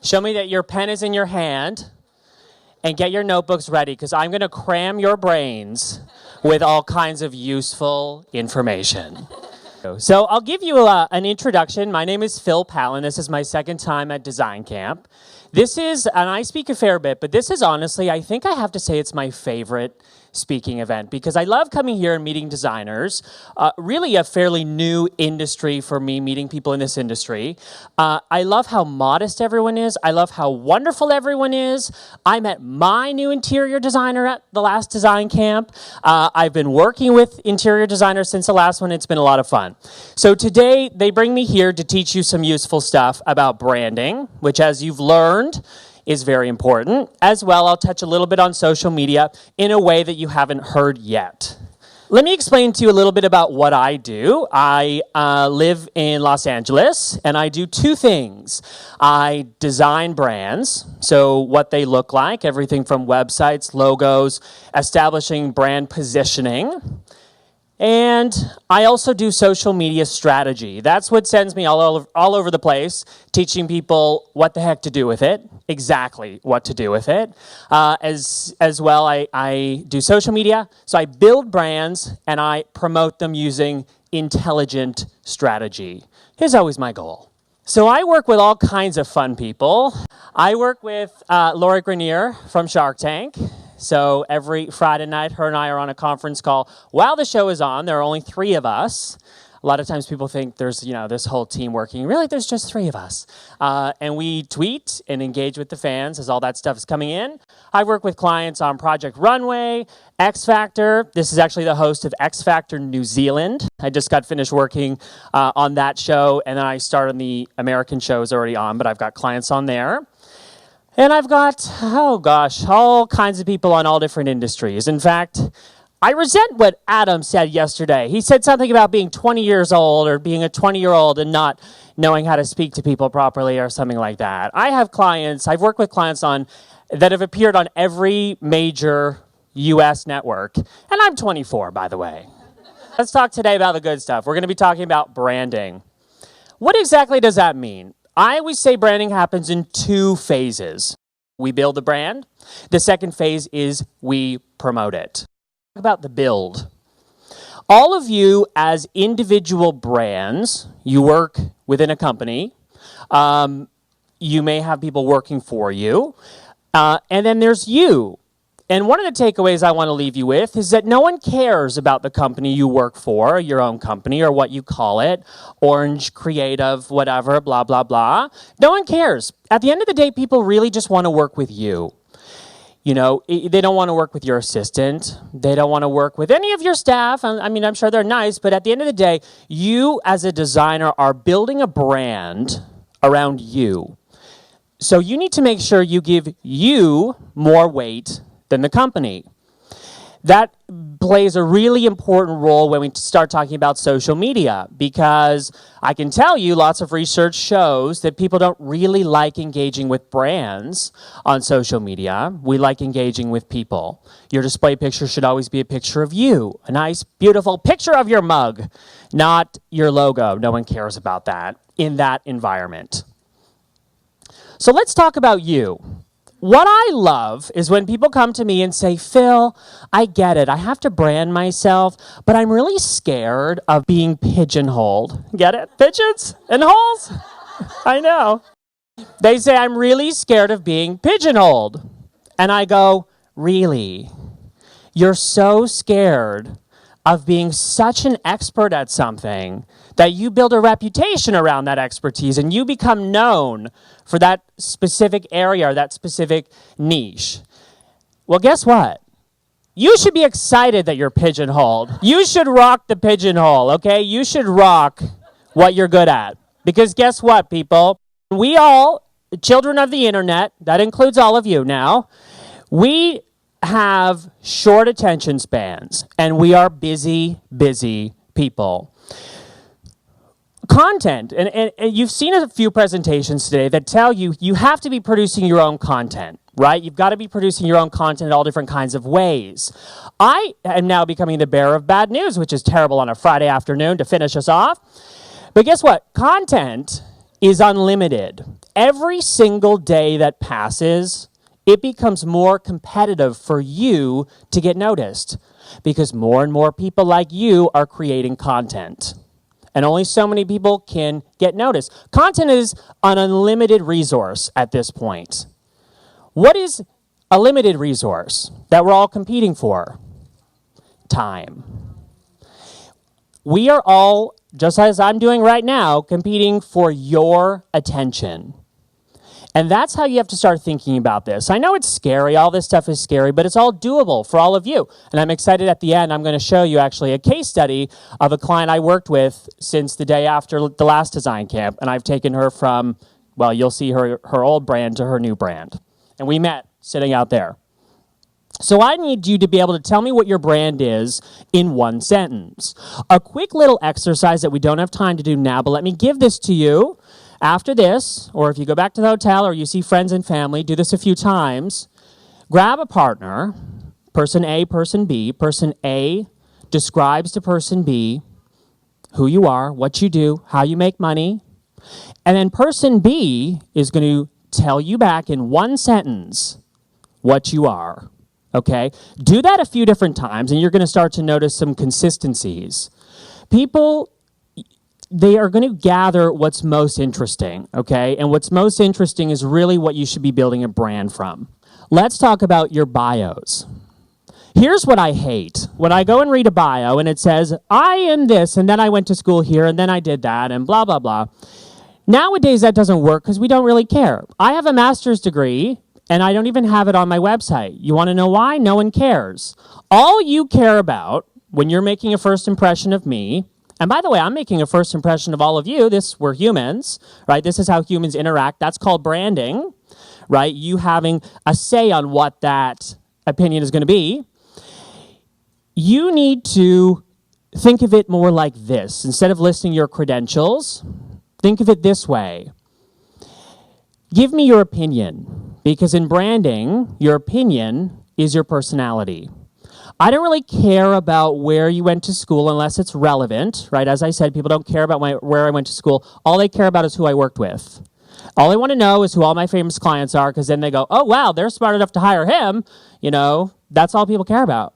Show me that your pen is in your hand, and get your notebooks ready, because I'm going to cram your brains with all kinds of useful information. So I'll give you an introduction. My name is Palen. This is my second time at Design Camp. This is, and I speak a fair bit, but this is honestly, I think I have to say it's my favorite speaking event, because I love coming here and meeting designers. Really a fairly new industry for me, meeting people in this industry. I love how modest everyone is. I love how wonderful everyone is. I met my new interior designer at the last Design Camp. I've been working with interior designers since the last one. It's been a lot of fun. So today they bring me here to teach you some useful stuff about branding, which, as you've learned, is very important. As well, I'll touch a little bit on social media in a way that you haven't heard yet. Let me explain to you a little bit about what I do. I live in Los Angeles, and I do two things. I design brands, so what they look like, everything from websites, logos, establishing brand positioning. And I also do social media strategy. That's what sends me all over the place, teaching people what the heck to do with it, exactly what to do with it. As well, I do social media, so I build brands and I promote them using intelligent strategy. Here's always my goal. So I work with all kinds of fun people. I work with Laura Grenier from Shark Tank. So every Friday night, her and I are on a conference call while the show is on. There are only 3 of us. A lot of times people think there's, this whole team working. Really, there's just 3 of us. And we tweet and engage with the fans as all that stuff is coming in. I work with clients on Project Runway, X Factor. This is actually the host of X Factor New Zealand. I just got finished working on that show, and then I started on the American show is already on, but I've got clients on there. And I've got, all kinds of people on all different industries. In fact, I resent what Adam said yesterday. He said something about being 20 years old or being a 20-year-old and not knowing how to speak to people properly or something like that. I've worked with clients that have appeared on every major US network. And I'm 24, by the way. Let's talk today about the good stuff. We're going to be talking about branding. What exactly does that mean? I always say branding happens in 2 phases. We build the brand. The second phase is we promote it. Talk about the build. All of you as individual brands, you work within a company. You may have people working for you. And then there's you. And one of the takeaways I want to leave you with is that no one cares about the company you work for, your own company, or what you call it, Orange, Creative, whatever, blah, blah, blah. No one cares. At the end of the day, people really just want to work with you. They don't want to work with your assistant. They don't want to work with any of your staff. I mean, I'm sure they're nice, but at the end of the day, you as a designer are building a brand around you. So you need to make sure you give you more weight than the company. That plays a really important role when we start talking about social media, because I can tell you lots of research shows that people don't really like engaging with brands on social media. We like engaging with people. Your display picture should always be a picture of you, a nice, beautiful picture of your mug, not your logo. No one cares about that in that environment. So let's talk about you. What I love is when people come to me and say, Phil, I get it. I have to brand myself, but I'm really scared of being pigeonholed. Get it? Pigeons and holes? I know. They say, I'm really scared of being pigeonholed. And I go, really? You're so scared of being such an expert at something that you build a reputation around that expertise and you become known for that specific area or that specific niche. Well, guess what? You should be excited that you're pigeonholed. You should rock the pigeonhole, okay? You should rock what you're good at. Because guess what, people? We all, children of the internet, that includes all of you now, we have short attention spans, and we are busy people. Content, and you've seen a few presentations today that tell you have to be producing your own content, right? You've got to be producing your own content in all different kinds of ways. I am now becoming the bearer of bad news, which is terrible on a Friday afternoon to finish us off. But guess what? Content is unlimited. Every single day that passes, it becomes more competitive for you to get noticed because more and more people like you are creating content. And only so many people can get noticed. Content is an unlimited resource at this point. What is a limited resource that we're all competing for? Time. We are all, just as I'm doing right now, competing for your attention. And that's how you have to start thinking about this. I know it's scary, all this stuff is scary, but it's all doable for all of you. And I'm excited at the end, I'm going to show you actually a case study of a client I worked with since the day after the last design camp. And I've taken her from, well, you'll see her old brand to her new brand. And we met sitting out there. So I need you to be able to tell me what your brand is in one sentence. A quick little exercise that we don't have time to do now, but let me give this to you. After this, or if you go back to the hotel or you see friends and family, do this a few times. Grab a partner, person A, person B. Person A describes to person B who you are, what you do, how you make money. And then person B is going to tell you back in one sentence what you are. Okay? Do that a few different times, and you're going to start to notice some consistencies. People, they are going to gather what's most interesting, okay? And what's most interesting is really what you should be building a brand from. Let's talk about your bios. Here's what I hate. When I go and read a bio and it says, I am this, and then I went to school here, and then I did that, and blah, blah, blah. Nowadays, that doesn't work because we don't really care. I have a master's degree, and I don't even have it on my website. You want to know why? No one cares. All you care about when you're making a first impression of me, and by the way, I'm making a first impression of all of you. We're humans, right? This is how humans interact. That's called branding, right? You having a say on what that opinion is going to be. You need to think of it more like this. Instead of listing your credentials, think of it this way. Give me your opinion, because in branding, your opinion is your personality. I don't really care about where you went to school unless it's relevant, right? As I said, people don't care about where I went to school. All they care about is who I worked with. All they want to know is who all my famous clients are, because then they go, oh, wow, they're smart enough to hire him. You know, that's all people care about.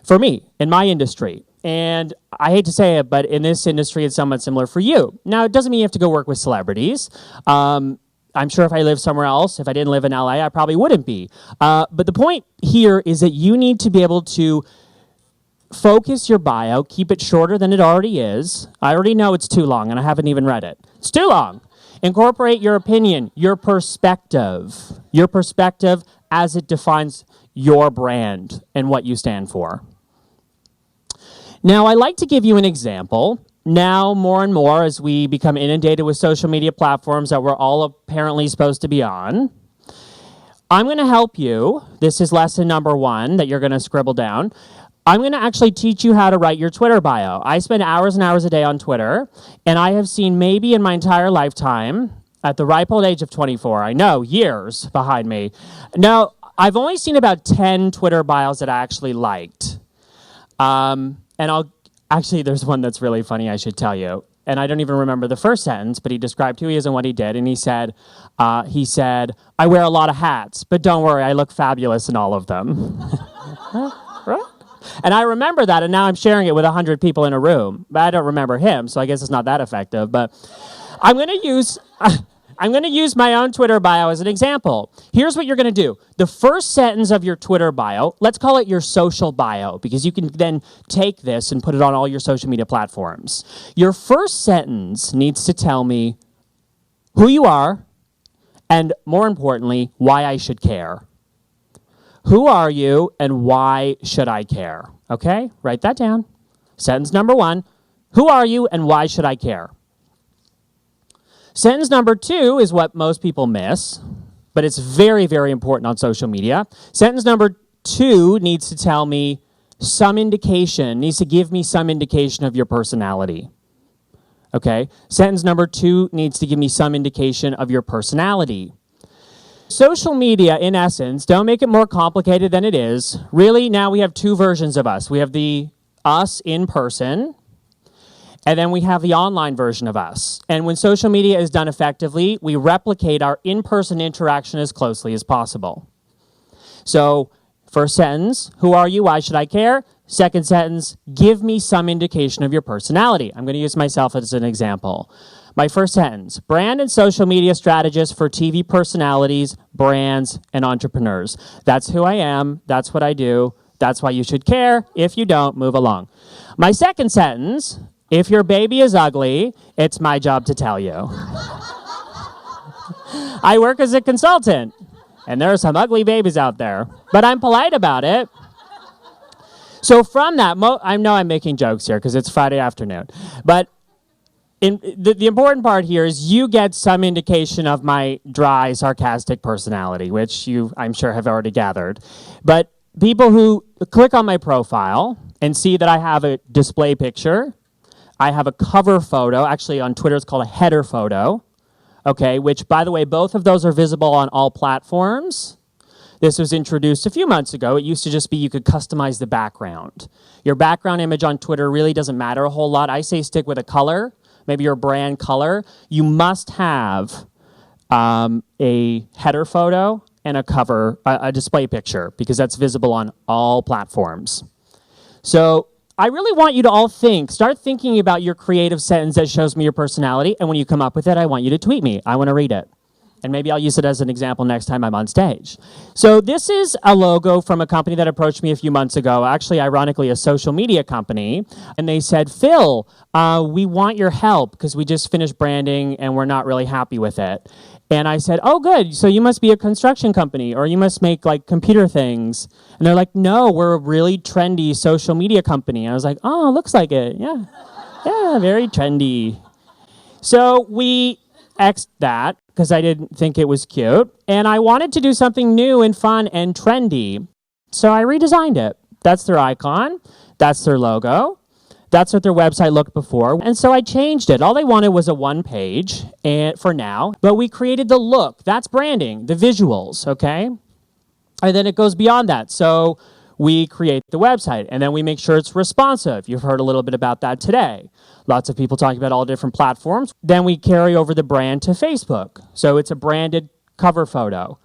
For me, in my industry. And I hate to say it, but in this industry, it's somewhat similar for you. Now, it doesn't mean you have to go work with celebrities. I'm sure if I lived somewhere else, if I didn't live in LA, I probably wouldn't be. But the point here is that you need to be able to focus your bio, keep it shorter than it already is. I already know it's too long, and I haven't even read it. It's too long. Incorporate your opinion, your perspective as it defines your brand and what you stand for. Now, I like to give you an example. Now, more and more, as we become inundated with social media platforms that we're all apparently supposed to be on, I'm going to help you. This is lesson number 1 that you're going to scribble down. I'm going to actually teach you how to write your Twitter bio. I spend hours and hours a day on Twitter, and I have seen maybe in my entire lifetime, at the ripe old age of 24, I know, years behind me. Now, I've only seen about 10 Twitter bios that I actually liked. Actually, there's one that's really funny I should tell you. And I don't even remember the first sentence, but he described who he is and what he did. And he said, I wear a lot of hats, but don't worry, I look fabulous in all of them. Right? And I remember that, and now I'm sharing it with 100 people in a room. But I don't remember him, so I guess it's not that effective. But I'm going to use my own Twitter bio as an example. Here's what you're going to do. The first sentence of your Twitter bio, let's call it your social bio, because you can then take this and put it on all your social media platforms. Your first sentence needs to tell me who you are, and more importantly, why I should care. Who are you, and why should I care? Okay, write that down. Sentence number 1, who are you, and why should I care? Sentence number 2 is what most people miss, but it's very, very important on social media. Sentence number 2 needs to tell me needs to give me some indication of your personality. Okay? Sentence number 2 needs to give me some indication of your personality. Social media, in essence, don't make it more complicated than it is. Really, now we have 2 versions of us. We have the us in person, And then we have the online version of us. And when social media is done effectively, we replicate our in-person interaction as closely as possible. So, first sentence, who are you? Why should I care? Second sentence, give me some indication of your personality. I'm going to use myself as an example. My first sentence, brand and social media strategist for TV personalities, brands, and entrepreneurs. That's who I am. That's what I do. That's why you should care. If you don't, move along. My second sentence, if your baby is ugly, it's my job to tell you. I work as a consultant, and there are some ugly babies out there, but I'm polite about it. So from that, I know I'm making jokes here because it's Friday afternoon, but the important part here is you get some indication of my dry, sarcastic personality, which you, I'm sure, have already gathered. But people who click on my profile and see that I have a display picture, I have a cover photo, actually on Twitter it's called a header photo, okay, which, by the way, both of those are visible on all platforms. This was introduced a few months ago. It used to just be you could customize the background. Your background image on Twitter really doesn't matter a whole lot. I say stick with a color, maybe your brand color. You must have a header photo and a cover, a display picture, because that's visible on all platforms. So I really want you to all start thinking about your creative sentence that shows me your personality, and when you come up with it, I want you to tweet me. I want to read it. And maybe I'll use it as an example next time I'm on stage. So this is a logo from a company that approached me a few months ago, actually, ironically, a social media company. And they said, Phil, we want your help because we just finished branding and we're not really happy with it. And I said, oh, good. So you must be a construction company or you must make like computer things. And they're like, no, we're a really trendy social media company. And I was like, oh, looks like it. Yeah, yeah, very trendy. So we X'd that because I didn't think it was cute. And I wanted to do something new and fun and trendy. So I redesigned it. That's their icon. That's their logo. That's what their website looked before. And so I changed it. All they wanted was a one page for now. But we created the look. That's branding, the visuals, okay? And then it goes beyond that. So we create the website, and then we make sure it's responsive. You've heard a little bit about that today. Lots of people talking about all different platforms. Then we carry over the brand to Facebook. So it's a branded cover photo,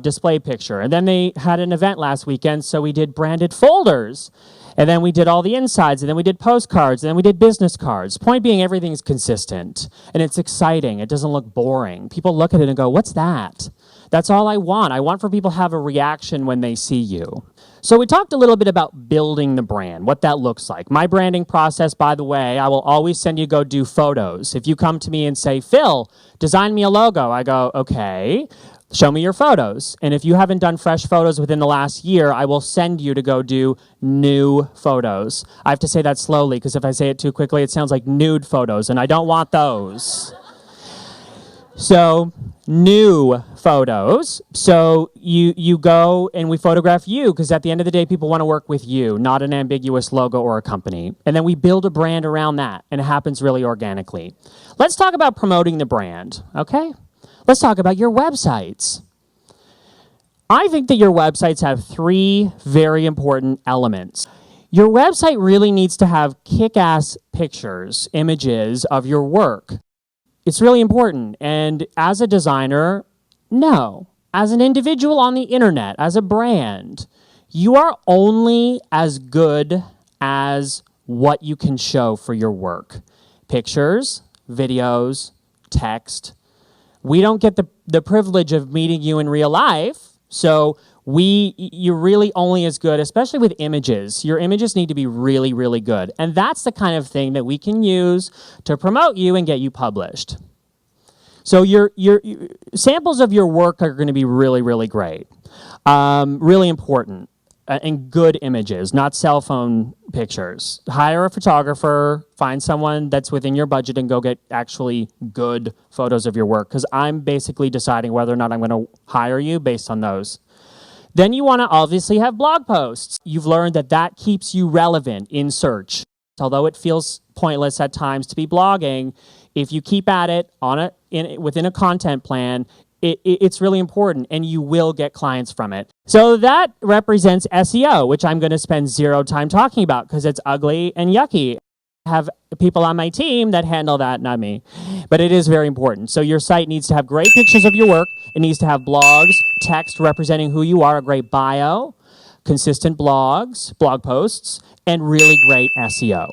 display picture. And then they had an event last weekend, so we did branded folders. And then we did all the insides, and then we did postcards, and then we did business cards. Point being, everything's consistent, and it's exciting. It doesn't look boring. People look at it and go, what's that? That's all I want. I want for people to have a reaction when they see you. So we talked a little bit about building the brand, what that looks like. My branding process, by the way, I will always send you go do photos. If you come to me and say, Phil, design me a logo, I go, okay, show me your photos. And if you haven't done fresh photos within the last year, I will send you to go do new photos. I have to say that slowly because if I say it too quickly, it sounds like nude photos, and I don't want those. So new photos. So you go and we photograph you because at the end of the day, people want to work with you, not an ambiguous logo or a company. And then we build a brand around that, and it happens really organically. Let's talk about promoting the brand, okay? Let's talk about your websites. I think that your websites have three very important elements. Your website really needs to have kick-ass pictures, images of your work. It's really important. And as a designer, no. As an individual on the internet, as a brand, you are only as good as what you can show for your work. Pictures, videos, text. We don't get the privilege of meeting you in real life, so you're really only as good, especially with images. Your images need to be really, really good. And that's the kind of thing that we can use to promote you and get you published. So your samples of your work are going to be really, really great, really important, and good images, not cell phone pictures. Hire a photographer, find someone that's within your budget, and go get actually good photos of your work, because I'm basically deciding whether or not I'm going to hire you based on those. Then you want to obviously have blog posts. You've learned that keeps you relevant in search. Although it feels pointless at times to be blogging, if you keep at it within a content plan, it's really important, and you will get clients from it. So that represents SEO, which I'm going to spend zero time talking about because it's ugly and yucky. have people on my team that handle that, not me. But it is very important. So your site needs to have great pictures of your work. It needs to have blogs, text representing who you are, a great bio, consistent blogs, blog posts, and really great SEO.